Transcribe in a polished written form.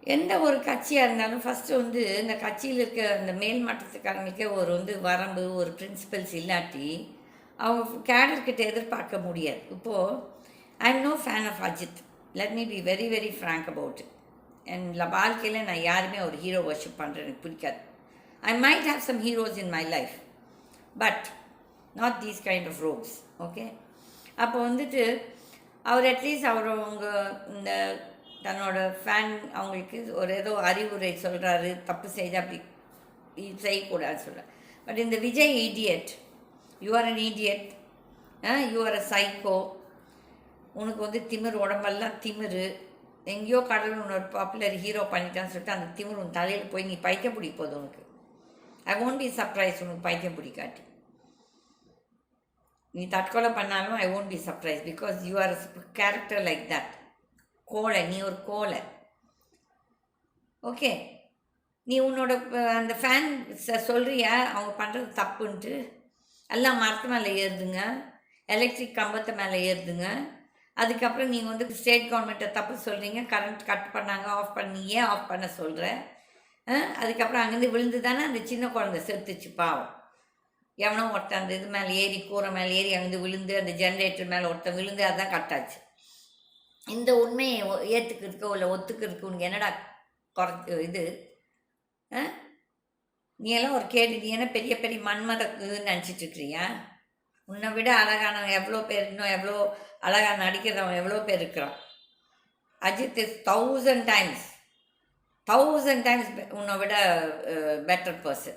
எந்த ஒரு கட்சியா இருந்தாலும் ஃபர்ஸ்ட்டு வந்து இந்த கட்சியில இருக்க அந்த மேல் மட்டத்துக்காரங்களுக்கே ஒரு வந்து வரம்பு, ஒரு பிரின்சிபல்ஸ் இல்லாட்டி, அவங்க கேடர் கிட்ட எதிர்பார்க்க முடியாது. இப்போது I am no fan of Ajith. Let me be very very frank about it. வாழ்க்கையில் நான் யாருமே ஒரு ஹீரோ வர்ஷிப் பண்ணுறது எனக்கு பிடிக்காது. I might have some heroes in my life, but not these kind of roles. Okay, அப்போ வந்துட்டு அவர் அட்லீஸ்ட் அவங்க இந்த தன்னோட ஃபேன் அவங்களுக்கு ஒரு ஏதோ அறிவுரை சொல்கிறாரு, தப்பு செய்து அப்படி செய்யக்கூடாதுன்னு சொல்கிறார். பட் இந்த Vijay idiot, you are an idiot, you are a psycho, உனக்கு வந்து திமிர், உடம்பெல்லாம் திமிரு, எங்கேயோ கடவுள் உன்னோட பாப்புலர் ஹீரோ பண்ணிட்டான்னு சொல்லிட்டு அந்த திமிர் உன் தலையில் போய் நீ பைத்தியம் பிடிக்க போகுது உனக்கு. ஐ ஒன்ட் பி சர்ப்ரைஸ் உனக்கு பைத்தியம் பிடிக்காட்டி. நீ தற்கொலை பண்ணாலும் I won't be surprise, because you are character like that. கோலை, நீ ஒரு கோலை. ஓகே, நீ உன்னோட அந்த ஃபேன் சொல்கிறியா அவங்க பண்ணுறது தப்புன்ட்டு? எல்லாம் மரத்து மேலே ஏறுதுங்க, எலக்ட்ரிக் கம்பத்து மேலே ஏறுதுங்க. அதுக்கப்புறம் நீங்கள் வந்து ஸ்டேட் கவர்மெண்ட்டை தப்பு சொல்கிறீங்க, கரண்ட் கட் பண்ணாங்க, ஆஃப் பண்ணி ஏன் ஆஃப் பண்ண சொல்கிற? அதுக்கப்புறம் அங்கேருந்து விழுந்து தானே அந்த சின்ன குழந்தை செத்துச்சு பாவம். எவனோ ஒருத்தன் அந்த இது மேலே ஏறி, கூரை மேலே ஏறி அங்கேருந்து விழுந்து, அந்த ஜென்ரேட்டர் மேலே ஒருத்தன் விழுந்து, அதுதான் கட்டாச்சு. இந்த உண்மையை ஏற்றுக்கிறதுக்கோ இல்லை ஒத்துக்கிறதுக்கு உனக்கு என்னடா இது? நீ எல்லாம் ஒரு கேடு. நீ என்ன பெரிய பெரிய மன்மதக்குன்னு நினச்சிட்டு இருக்கிறியா? உன்னை விட அழகானவன் எவ்வளோ பேர், இன்னும் எவ்வளோ அழகாக நடிக்கிறவன் எவ்வளோ பேர் இருக்கிறான். அஜித் இஸ் 1000 times உன்னை விட பெட்டர் பர்சன்.